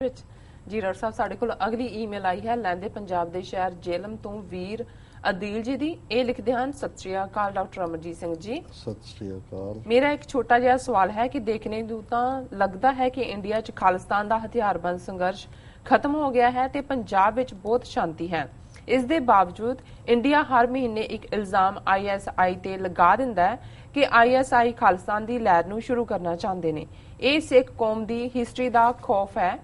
ਵਿੱਚ ਜੀਰਾ ਸਾਹਿਬ ਸਾਡੇ ਕੋਲ ਅਗਲੀ ਈਮੇਲ ਆਈ ਹੈ ਲੈਂਦੇ ਪੰਜਾਬ ਦੇ ਸ਼ਹਿਰ ਜੇਲਮ ਤੋਂ ਵੀਰ ਅਦੀਲ ਜੀ ਦੀ। ਇਹ ਲਿਖਦੇ ਹਨ, ਸਤਿ ਸ਼੍ਰੀ ਅਕਾਲ ਡਾਕਟਰ ਅਮਰਜੀਤ ਸਿੰਘ ਜੀ। ਸਤਿ ਸ਼੍ਰੀ ਅਕਾਲ। ਮੇਰਾ ਇੱਕ ਛੋਟਾ ਜਿਹਾ ਸਵਾਲ ਹੈ ਕਿ ਦੇਖਣੇ ਨੂੰ ਤਾਂ ਲੱਗਦਾ ਹੈ ਕਿ ਇੰਡੀਆ 'ਚ ਖਾਲਿਸਤਾਨ ਦਾ ਹਥਿਆਰਬੰਦ ਸੰਘਰਸ਼ ਖਤਮ ਹੋ ਗਿਆ ਹੈ ਤੇ ਪੰਜਾਬ ਵਿੱਚ ਬਹੁਤ ਸ਼ਾਂਤੀ ਹੈ। ਇਸ ਦੇ ਬਾਵਜੂਦ ਇੰਡੀਆ ਹਰ ਮਹੀਨੇ ਇੱਕ ਇਲਜ਼ਾਮ ISI ਤੇ ਲਗਾ ਦਿੰਦਾ ਹੈ ਕਿ ISI ਖਾਲਿਸਤਾਨ ਦੀ ਲਹਿਰ ਨੂੰ ਸ਼ੁਰੂ ਕਰਨਾ ਚਾਹੁੰਦੇ ਨੇ। ਇਹ ਸਿੱਖ ਕੌਮ ਦੀ ਹਿਸਟਰੀ ਦਾ ਖੌਫ ਹੈ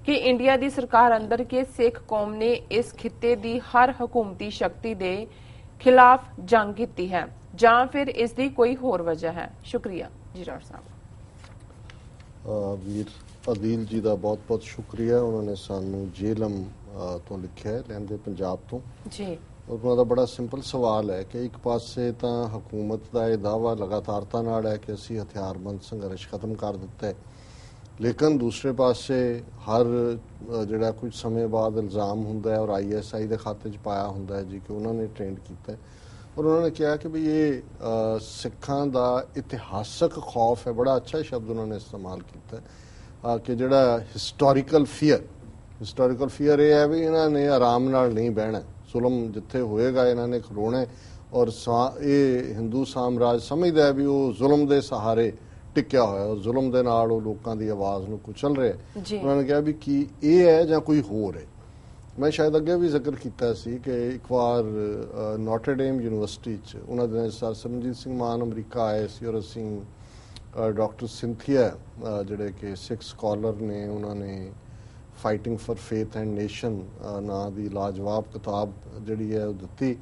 ਕਿ ਇੰਡੀਆ ਦੀ ਸਰਕਾਰ ਅੰਦਰ ਕੇ ਸਿੱਖ ਕੌਮ ਨੇ ਇਸ ਖਿੱਤੇ ਦੀ ਹਰ ਹਕੂਮਤੀ ਸ਼ਕਤੀ ਦੇ ਖਿਲਾਫ ਜੰਗ ਕੀਤੀ ਹੈ ਜਾਂ ਫਿਰ ਇਸ ਦੀ ਕੋਈ ਹੋਰ ਵਜ੍ਹਾ ਹੈ। ਸ਼ੁਕਰੀਆ ਜੀਰਾ ਸਾਹਿਬ। ਵੀਰ ਅਦੀਲ ਜੀ ਦਾ ਬਹੁਤ ਬਹੁਤ ਸ਼ੁਕਰੀਆ। ਉਹਨਾਂ ਨੇ ਸਾਨੂੰ ਜੇਲਮ ਤੋਂ ਲਿਖਿਆ ਹੈ, ਲੈਂਦੇ ਪੰਜਾਬ ਤੋਂ ਜੀ। ਉਹਨਾਂ ਦਾ ਬੜਾ ਸਿੰਪਲ ਸਵਾਲ ਹੈ ਕਿ ਇੱਕ ਪਾਸੇ ਤਾਂ ਹਕੂਮਤ ਦਾ ਇਹ ਦਾਅਵਾ ਲਗਾਤਾਰਤਾ ਨਾਲ ਹੈ ਕਿ ਅਸੀਂ ਹਥਿਆਰਬੰਦ ਸੰਘਰਸ਼ ਖਤਮ ਕਰ ਦਿੱਤਾ ਹੈ, ਲੇਕਿਨ ਦੂਸਰੇ ਪਾਸੇ ਹਰ ਜਿਹੜਾ ਕੁਝ ਸਮੇਂ ਬਾਅਦ ਇਲਜ਼ਾਮ ਹੁੰਦਾ ਹੈ ਔਰ ISI ਦੇ ਖਾਤੇ 'ਚ ਪਾਇਆ ਹੁੰਦਾ ਹੈ ਜੀ ਕਿ ਉਹਨਾਂ ਨੇ ਟ੍ਰੇਨਡ ਕੀਤਾ ਹੈ। ਔਰ ਉਹਨਾਂ ਨੇ ਕਿਹਾ ਕਿ ਵੀ ਇਹ ਸਿੱਖਾਂ ਦਾ ਇਤਿਹਾਸਕ ਖੌਫ ਹੈ। ਬੜਾ ਅੱਛਾ ਸ਼ਬਦ ਉਹਨਾਂ ਨੇ ਇਸਤੇਮਾਲ ਕੀਤਾ ਹੈ ਕਿ ਜਿਹੜਾ ਹਿਸਟੋਰੀਕਲ ਫੀਅਰ ਇਹ ਹੈ ਵੀ ਇਹਨਾਂ ਨੇ ਆਰਾਮ ਨਾਲ ਨਹੀਂ ਬਹਿਣਾ, ਜ਼ੁਲਮ ਜਿੱਥੇ ਹੋਏਗਾ ਇਹਨਾਂ ਨੇ ਖਲੋਣਾ। ਔਰ ਇਹ ਹਿੰਦੂ ਸਾਮਰਾਜ ਸਮਝਦਾ ਹੈ ਵੀ ਉਹ ਜ਼ੁਲਮ ਦੇ ਸਹਾਰੇ ਟਿਕਿਆ ਹੋਇਆ ਔਰ ਜ਼ੁਲਮ ਦੇ ਨਾਲ ਉਹ ਲੋਕਾਂ ਦੀ ਆਵਾਜ਼ ਨੂੰ ਕੁਚਲ ਰਿਹਾ। ਉਹਨਾਂ ਨੇ ਕਿਹਾ ਵੀ ਕੀ ਇਹ ਹੈ ਜਾਂ ਕੋਈ ਹੋਰ ਹੈ। ਮੈਂ ਸ਼ਾਇਦ ਅੱਗੇ ਵੀ ਜ਼ਿਕਰ ਕੀਤਾ ਸੀ ਕਿ ਇੱਕ ਵਾਰ ਨੋਟਰਡੇਮ ਯੂਨੀਵਰਸਿਟੀ 'ਚ ਉਹਨਾਂ ਦੇ ਸਰ ਸਿਮਰਨਜੀਤ ਸਿੰਘ ਮਾਨ ਅਮਰੀਕਾ ਆਏ ਸੀ ਔਰ ਅਸੀਂ ਡਾਕਟਰ ਸਿੰਥੀਆ ਜਿਹੜੇ ਕਿ ਸਿੱਖ ਸਕਾਲਰ ਨੇ, ਉਹਨਾਂ ਨੇ fighting for faith and nation ਨਾਂ ਦੀ ਲਾਜਵਾਬ ਕਿਤਾਬ ਜਿਹੜੀ ਹੈ ਉਹ ਦਿੱਤੀ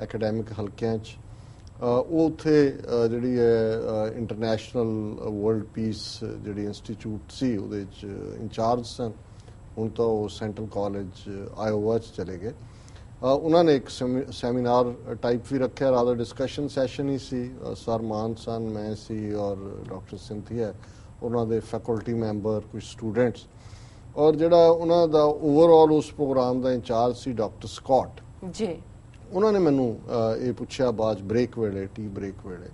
ਐਕੈਡੈਮਿਕ ਹਲਕਿਆਂ 'ਚ। ਉਹ ਉੱਥੇ ਜਿਹੜੀ ਹੈ ਇੰਟਰਨੈਸ਼ਨਲ ਵਰਲਡ ਪੀਸ ਜਿਹੜੀ ਇੰਸਟੀਚਿਊਟ ਸੀ ਉਹਦੇ 'ਚ ਇੰਚਾਰਜ ਸਨ। ਹੁਣ ਤਾਂ ਉਹ ਸੈਂਟਰਲ ਕਾਲਜ ਆਇਓਵਾ 'ਚ ਚਲੇ ਗਏ। ਉਹਨਾਂ ਨੇ ਇੱਕ ਸੈਮੀਨਾਰ ਟਾਈਪ ਵੀ ਰੱਖਿਆ, ਰਾਦਰ ਡਿਸਕਸ਼ਨ ਸੈਸ਼ਨ ਹੀ ਸੀ। ਸਰ ਮਾਨ ਸਨ, ਮੈਂ ਸੀ ਔਰ ਡਾਕਟਰ ਸਿੰਥੀਆ, ਉਹਨਾਂ ਦੇ ਫੈਕਲਟੀ ਮੈਂਬਰ, ਕੁਝ ਸਟੂਡੈਂਟਸ। ਔਰ ਜਿਹੜਾ ਉਹਨਾਂ ਦਾ ਓਵਰਆਲ ਉਸ ਪ੍ਰੋਗਰਾਮ ਦਾ ਇੰਚਾਰਜ ਸੀ ਡਾਕਟਰ ਸਕਾਟ ਜੀ। ਉਹਨਾਂ ਨੇ ਮੈਨੂੰ ਇਹ ਪੁੱਛਿਆ ਬਾਅਦ ਬ੍ਰੇਕ ਵੇਲੇ, ਟੀ ਬ੍ਰੇਕ ਵੇਲੇ,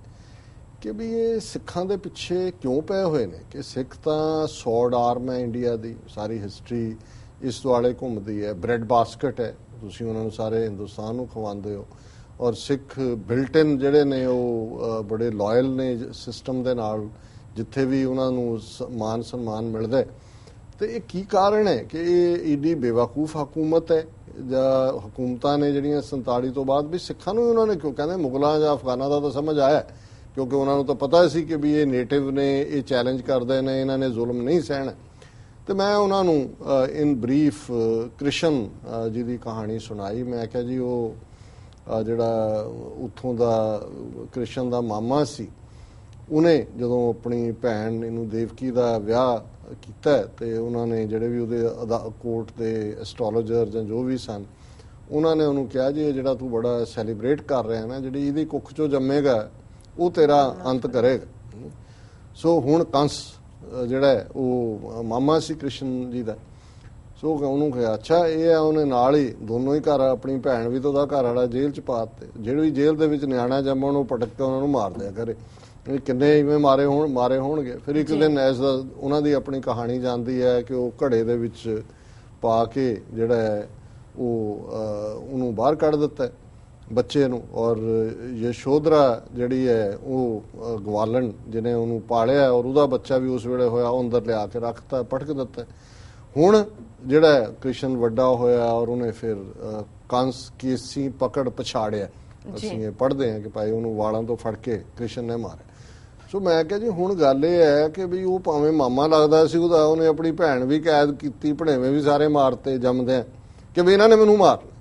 ਕਿ ਵੀ ਇਹ ਸਿੱਖਾਂ ਦੇ ਪਿੱਛੇ ਕਿਉਂ ਪਏ ਹੋਏ ਨੇ ਕਿ ਸਿੱਖ ਤਾਂ ਸੌਡ ਆਰਮ ਹੈ ਇੰਡੀਆ ਦੀ, ਸਾਰੀ ਹਿਸਟਰੀ ਇਸ ਦੁਆਲੇ ਘੁੰਮਦੀ ਹੈ, ਬ੍ਰੈਡ ਬਾਸਕਟ ਹੈ, ਤੁਸੀਂ ਉਹਨਾਂ ਨੂੰ ਸਾਰੇ ਹਿੰਦੁਸਤਾਨ ਨੂੰ ਖਵਾਉਂਦੇ ਹੋ। ਔਰ ਸਿੱਖ ਬਿਲਟਨ ਜਿਹੜੇ ਨੇ ਉਹ ਬੜੇ ਲਾਇਲ ਨੇ ਸਿਸਟਮ ਦੇ ਨਾਲ, ਜਿੱਥੇ ਵੀ ਉਹਨਾਂ ਨੂੰ ਮਾਨ ਸਨਮਾਨ ਮਿਲਦਾ। ਤੇ ਇਹ ਕੀ ਕਾਰਨ ਹੈ ਕਿ ਇਹ ਏਡੀ ਬੇਵਕੂਫ ਹਕੂਮਤ ਹੈ ਜਾਂ ਹਕੂਮਤਾਂ ਨੇ ਜਿਹੜੀਆਂ 47 ਤੋਂ ਬਾਅਦ ਵੀ ਸਿੱਖਾਂ ਨੂੰ ਉਹਨਾਂ ਨੇ ਕਿਉਂ ਕਹਿੰਦੇ ਮੁਗਲਾਂ ਜਾਂ ਅਫਗਾਨਾਂ ਦਾ ਤਾਂ ਸਮਝ ਆਇਆ, ਕਿਉਂਕਿ ਉਹਨਾਂ ਨੂੰ ਤਾਂ ਪਤਾ ਸੀ ਕਿ ਵੀ ਇਹ ਨੇਟਿਵ ਨੇ, ਇਹ ਚੈਲੰਜ ਕਰਦੇ ਨੇ, ਇਹਨਾਂ ਨੇ ਜ਼ੁਲਮ ਨਹੀਂ ਸਹਿਣਾ। ਤੇ ਮੈਂ ਉਹਨਾਂ ਨੂੰ ਇਨ ਬਰੀਫ ਕ੍ਰਿਸ਼ਨ ਜੀ ਦੀ ਕਹਾਣੀ ਸੁਣਾਈ। ਮੈਂ ਕਿਹਾ ਜੀ ਉਹ ਜਿਹੜਾ ਉੱਥੋਂ ਦਾ ਕ੍ਰਿਸ਼ਨ ਦਾ ਮਾਮਾ ਸੀ, ਉਹਨੇ ਜਦੋਂ ਆਪਣੀ ਭੈਣ ਇਹਨੂੰ ਦੇਵਕੀ ਦਾ ਵਿਆਹ ਕੀਤਾ ਤੇ ਉਹਨਾਂ ਨੇ ਜਿਹੜੇ ਵੀ ਉਹਦੇ ਕੋਰਟ ਦੇ ਐਸਟ੍ਰੋਲੋਜਰ ਜਾਂ ਜੋ ਵੀ ਸਨ, ਉਹਨਾਂ ਨੇ ਉਹਨੂੰ ਕਿਹਾ ਜੀ ਇਹ ਜਿਹੜਾ ਤੂੰ ਬੜਾ ਸੈਲੀਬ੍ਰੇਟ ਕਰ ਰਿਹਾ ਨਾ, ਜਿਹੜੀ ਇਹਦੀ ਕੁੱਖ ਚੋਂ ਜੰਮੇਗਾ ਉਹ ਤੇਰਾ ਅੰਤ ਕਰੇਗਾ। ਸੋ ਹੁਣ ਕੰਸ ਜਿਹੜਾ ਉਹ ਮਾਮਾ ਸੀ ਕ੍ਰਿਸ਼ਨ ਜੀ ਦਾ, ਸੋ ਉਹਨੂੰ ਕਿਹਾ ਅੱਛਾ ਇਹ ਆ। ਉਹਨੇ ਨਾਲ ਹੀ ਦੋਨੋਂ ਹੀ ਘਰ, ਆਪਣੀ ਭੈਣ ਵੀ ਤੇ ਉਹਦਾ ਘਰ ਵਾਲਾ ਜੇਲ੍ਹ 'ਚ ਪਾ ਦਿੱਤੇ। ਜਿਹੜੀ ਜੇਲ੍ਹ ਦੇ ਵਿੱਚ ਨਿਆਣਾ ਜੰਮਣ ਉਹ ਪਟਕ ਕੇ ਉਹਨਾਂ ਨੂੰ ਮਾਰ ਦਿਆ ਕਰੇ। ਕਿੰਨੇ ਇਵੇਂ ਮਾਰੇ ਹੋਣਗੇ। ਫਿਰ ਇੱਕ ਦਿਨ ਐਸਾ ਉਹਨਾਂ ਦੀ ਆਪਣੀ ਕਹਾਣੀ ਜਾਂਦੀ ਹੈ ਕਿ ਉਹ ਘੜੇ ਦੇ ਵਿੱਚ ਪਾ ਕੇ ਜਿਹੜਾ ਹੈ ਉਹ ਉਹਨੂੰ ਬਾਹਰ ਕੱਢ ਦਿੱਤਾ ਬੱਚੇ ਨੂੰ। ਔਰ ਯਸ਼ੋਧਰਾ ਜਿਹੜੀ ਹੈ ਉਹ ਗਵਾਲਣ ਜਿਹਨੇ ਉਹਨੂੰ ਪਾਲਿਆ ਔਰ ਉਹਦਾ ਬੱਚਾ ਵੀ ਉਸ ਵੇਲੇ ਹੋਇਆ, ਉਹ ਅੰਦਰ ਲਿਆ ਕੇ ਰੱਖਤਾ, ਪਟਕ ਦਿੱਤਾ। ਹੁਣ ਜਿਹੜਾ ਕ੍ਰਿਸ਼ਨ ਵੱਡਾ ਹੋਇਆ ਔਰ ਉਹਨੇ ਫਿਰ ਕੰਸ ਕੇਸੀ ਪਕੜ ਪਛਾੜਿਆ। ਅਸੀਂ ਇਹ ਪੜ੍ਹਦੇ ਹਾਂ ਕਿ ਭਾਈ ਉਹਨੂੰ ਵਾਲਾਂ ਤੋਂ ਫੜ ਕੇ ਕ੍ਰਿਸ਼ਨ ਨੇ ਮਾਰਿਆ। ਸੋ ਮੈਂ ਕਿਹਾ ਜੀ ਹੁਣ ਗੱਲ ਇਹ ਹੈ ਕਿ ਵੀ ਉਹ ਭਾਵੇਂ ਮਾਮਾ ਲੱਗਦਾ ਸੀ ਉਹਦਾ, ਉਹਨੇ ਆਪਣੀ ਭੈਣ ਵੀ ਕੈਦ ਕੀਤੀ, ਭਣੇਵੇਂ ਵੀ ਸਾਰੇ ਮਾਰਤੇ ਜੰਮਦਿਆਂ ਕਿ ਵੀ ਇਹਨਾਂ ਨੇ ਮੈਨੂੰ ਮਾਰਨਾ।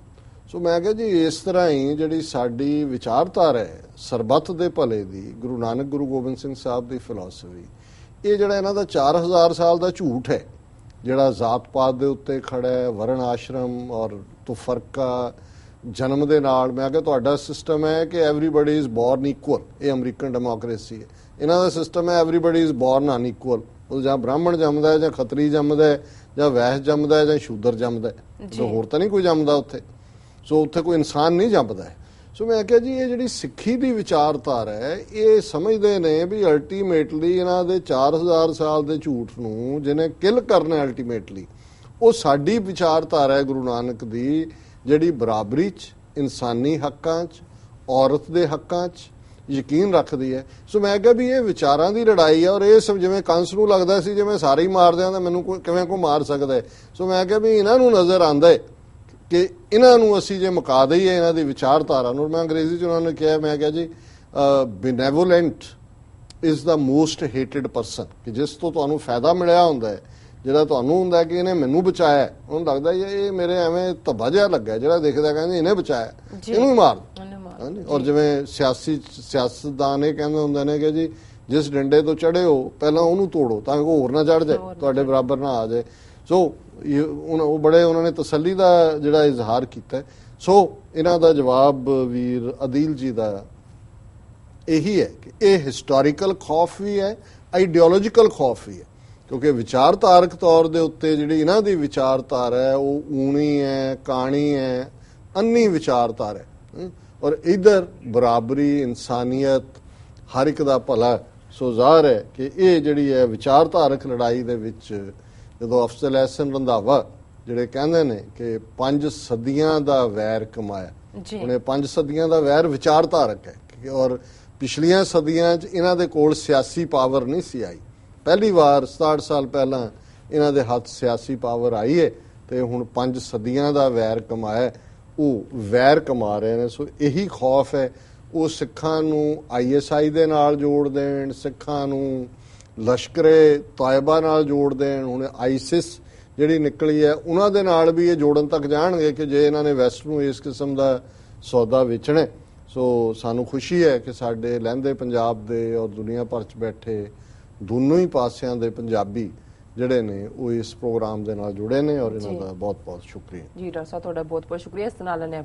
ਸੋ ਮੈਂ ਕਿਹਾ ਜੀ ਇਸ ਤਰ੍ਹਾਂ ਹੀ ਜਿਹੜੀ ਸਾਡੀ ਵਿਚਾਰਧਾਰਾ ਹੈ ਸਰਬੱਤ ਦੇ ਭਲੇ ਦੀ, ਗੁਰੂ ਨਾਨਕ ਗੁਰੂ ਗੋਬਿੰਦ ਸਿੰਘ ਸਾਹਿਬ ਦੀ ਫਿਲਾਸਫੀ, ਇਹ ਜਿਹੜਾ ਇਹਨਾਂ ਦਾ 4000 ਸਾਲ ਦਾ ਝੂਠ ਹੈ ਜਿਹੜਾ ਜ਼ਾਤ ਪਾਤ ਦੇ ਉੱਤੇ ਖੜਾ ਹੈ, ਵਰਨ ਆਸ਼ਰਮ ਔਰ ਤੁਫਰਕਾ ਜਨਮ ਦੇ ਨਾਲ। ਮੈਂ ਕਿਹਾ ਤੁਹਾਡਾ ਸਿਸਟਮ ਹੈ ਕਿ ਐਵਰੀਬਡੀ ਇਜ਼ ਬੋਰਨ ਇਕੁਅਲ, ਇਹ ਅਮਰੀਕਨ ਡੈਮੋਕ੍ਰੇਸੀ ਹੈ। ਇਹਨਾਂ ਦਾ ਸਿਸਟਮ ਹੈ ਐਵਰੀਬਡੀ ਇਜ਼ ਬੋਰਨ ਅਨਇਕੁਅਲ, ਉਹ ਜਾਂ ਬ੍ਰਾਹਮਣ ਜੰਮਦਾ ਹੈ ਜਾਂ ਖੱਤਰੀ ਜੰਮਦਾ ਹੈ ਜਾਂ ਵੈਸ਼ ਜੰਮਦਾ ਹੈ ਜਾਂ ਸ਼ੂਦਰ ਜੰਮਦਾ ਹੈ, ਹੋਰ ਤਾਂ ਨਹੀਂ ਕੋਈ ਜੰਮਦਾ ਉੱਥੇ। ਸੋ ਉੱਥੇ ਕੋਈ ਇਨਸਾਨ ਨਹੀਂ ਜੰਮਦਾ ਹੈ। ਸੋ ਮੈਂ ਕਿਹਾ ਜੀ ਇਹ ਜਿਹੜੀ ਸਿੱਖੀ ਦੀ ਵਿਚਾਰਧਾਰਾ ਹੈ ਇਹ ਸਮਝਦੇ ਨੇ ਵੀ ਅਲਟੀਮੇਟਲੀ ਇਹਨਾਂ ਦੇ 4000 ਸਾਲ ਦੇ ਝੂਠ ਨੂੰ ਜਿਹਨੇ ਕਿਲ ਕਰਨਾ ਅਲਟੀਮੇਟਲੀ ਉਹ ਸਾਡੀ ਵਿਚਾਰਧਾਰਾ ਹੈ ਗੁਰੂ ਨਾਨਕ ਦੀ, ਜਿਹੜੀ ਬਰਾਬਰੀ 'ਚ, ਇਨਸਾਨੀ ਹੱਕਾਂ 'ਚ, ਔਰਤ ਦੇ ਹੱਕਾਂ 'ਚ ਯਕੀਨ ਰੱਖਦੀ ਹੈ। ਸੋ ਮੈਂ ਕਿਹਾ ਵੀ ਇਹ ਵਿਚਾਰਾਂ ਦੀ ਲੜਾਈ ਹੈ, ਔਰ ਇਹ ਸਭ ਜਿਵੇਂ ਕੰਸ ਨੂੰ ਲੱਗਦਾ ਸੀ ਜਿਵੇਂ ਸਾਰੇ ਹੀ ਮਾਰਦੇ ਆ ਤਾਂ ਮੈਨੂੰ ਕਿਵੇਂ ਕੋ ਮਾਰ ਸਕਦਾ ਹੈ। ਸੋ ਮੈਂ ਕਿਹਾ ਵੀ ਇਹਨਾਂ ਨੂੰ ਨਜ਼ਰ ਆਉਂਦਾ ਹੈ ਕਿ ਇਹਨਾਂ ਨੂੰ ਅਸੀਂ ਜੇ ਮੁਕਾ ਦਈਏ ਇਹਨਾਂ ਦੀ ਵਿਚਾਰਧਾਰਾ ਨੂੰ। ਮੈਂ ਅੰਗਰੇਜ਼ੀ 'ਚ ਉਹਨਾਂ ਨੇ ਕਿਹਾ, ਮੈਂ ਕਿਹਾ ਜੀ benevolent is the most hated person, ਕਿ ਜਿਸ ਤੋਂ ਤੁਹਾਨੂੰ ਫਾਇਦਾ ਮਿਲਿਆ ਹੁੰਦਾ ਹੈ, ਜਿਹੜਾ ਤੁਹਾਨੂੰ ਹੁੰਦਾ ਕਿ ਇਹਨੇ ਮੈਨੂੰ ਬਚਾਇਆ, ਉਹਨੂੰ ਲੱਗਦਾ ਇਹ ਮੇਰੇ ਐਵੇਂ ਧੱਬਾ ਜਿਹਾ ਲੱਗਾ, ਜਿਹੜਾ ਦੇਖਦਾ ਕਹਿੰਦੇ ਇਹਨੇ ਬਚਾਇਆ, ਇਹਨੂੰ ਹੀ ਮਾਰ। ਔਰ ਜਿਵੇਂ ਸਿਆਸਤਦਾਨ ਇਹ ਕਹਿੰਦੇ ਹੁੰਦੇ ਨੇ ਕਿ ਜੀ ਜਿਸ ਡੰਡੇ ਤੋਂ ਚੜੇ ਹੋ ਪਹਿਲਾਂ ਉਹਨੂੰ ਤੋੜੋ ਤਾਂ ਕਿ ਹੋਰ ਨਾ ਚੜ ਜਾਏ, ਤੁਹਾਡੇ ਬਰਾਬਰ ਨਾ ਆ ਜਾਏ। ਸੋ ਉਹ ਬੜੇ ਉਹਨਾਂ ਨੇ ਤਸੱਲੀ ਦਾ ਜਿਹੜਾ ਇਜ਼ਹਾਰ ਕੀਤਾ। ਸੋ ਇਹਨਾਂ ਦਾ ਜਵਾਬ ਵੀਰ ਅਦੀਲ ਜੀ ਦਾ ਇਹੀ ਹੈ ਕਿ ਇਹ ਹਿਸਟੋਰੀਕਲ ਖੌਫ ਵੀ ਹੈ, ਆਈਡੀਓਲੋਜੀਕਲ ਖੌਫ ਵੀ ਹੈ, ਕਿਉਂਕਿ ਵਿਚਾਰਧਾਰਕ ਤੌਰ ਦੇ ਉੱਤੇ ਜਿਹੜੀ ਇਹਨਾਂ ਦੀ ਵਿਚਾਰਧਾਰਾ ਹੈ ਉਹ ਊਣੀ ਹੈ, ਕਾਣੀ ਹੈ, ਅੰਨੀ ਵਿਚਾਰਧਾਰਾ ਹੈ। ਔਰ ਇਧਰ ਬਰਾਬਰੀ, ਇਨਸਾਨੀਅਤ, ਹਰ ਇੱਕ ਦਾ ਭਲਾ। ਸੋ ਜ਼ਾਹਰ ਹੈ ਕਿ ਇਹ ਜਿਹੜੀ ਹੈ ਵਿਚਾਰਧਾਰਕ ਲੜਾਈ ਦੇ ਵਿੱਚ ਜਦੋਂ ਅਫਜ਼ਲ ਅਹਿਸਨ ਰੰਧਾਵਾ ਜਿਹੜੇ ਕਹਿੰਦੇ ਨੇ ਕਿ 5 ਸਦੀਆਂ ਦਾ ਵੈਰ ਕਮਾਇਆ, ਉਹਨੇ 5 ਸਦੀਆਂ ਦਾ ਵੈਰ ਵਿਚਾਰਧਾਰਕ ਹੈ। ਔਰ ਪਿਛਲੀਆਂ ਸਦੀਆਂ 'ਚ ਇਹਨਾਂ ਦੇ ਕੋਲ ਸਿਆਸੀ ਪਾਵਰ ਨਹੀਂ ਸੀ ਆਈ, ਪਹਿਲੀ ਵਾਰ 67 ਸਾਲ ਪਹਿਲਾਂ ਇਹਨਾਂ ਦੇ ਹੱਥ ਸਿਆਸੀ ਪਾਵਰ ਆਈ ਹੈ ਤੇ ਹੁਣ 5 ਸਦੀਆਂ ਦਾ ਵੈਰ ਕਮਾਇਆ, ਉਹ ਵੈਰ ਕਮਾ ਰਹੇ ਨੇ। ਸੋ ਇਹੀ ਖੌਫ ਹੈ, ਉਹ ਸਿੱਖਾਂ ਨੂੰ ISI ਦੇ ਨਾਲ ਜੋੜ ਦੇਣ, ਸਿੱਖਾਂ ਨੂੰ ਲਸ਼ਕਰੇ ਤਾਇਬਾ ਨਾਲ ਜੋੜ ਦੇਣ, ਹੁਣ ISIS ਜਿਹੜੀ ਨਿਕਲੀ ਹੈ ਉਹਨਾਂ ਦੇ ਨਾਲ ਵੀ ਇਹ ਜੋੜਨ ਤੱਕ ਜਾਣਗੇ ਕਿ ਜੇ ਇਹਨਾਂ ਨੇ ਵੈਸਟ ਨੂੰ ਇਸ ਕਿਸਮ ਦਾ ਸੌਦਾ ਵੇਚਣਾ। ਸੋ ਸਾਨੂੰ ਖੁਸ਼ੀ ਹੈ ਕਿ ਸਾਡੇ ਲਹਿੰਦੇ ਪੰਜਾਬ ਦੇ ਔਰ ਦੁਨੀਆ ਭਰ 'ਚ ਬੈਠੇ ਦੋਨੋਂ ਹੀ ਪਾਸਿਆਂ ਦੇ ਪੰਜਾਬੀ ਜਿਹੜੇ ਨੇ ਉਹ ਇਸ ਪ੍ਰੋਗਰਾਮ ਦੇ ਨਾਲ ਜੁੜੇ ਨੇ, ਔਰ ਇਹਨਾਂ ਦਾ ਬਹੁਤ ਬਹੁਤ ਸ਼ੁਕਰੀਆ। ਜੀ ਡਾਕਟਰ ਸਾਹਿਬ, ਤੁਹਾਡਾ ਬਹੁਤ ਬਹੁਤ ਸ਼ੁਕਰੀਆ। ਇਸ ਨਾਲ ਨੇ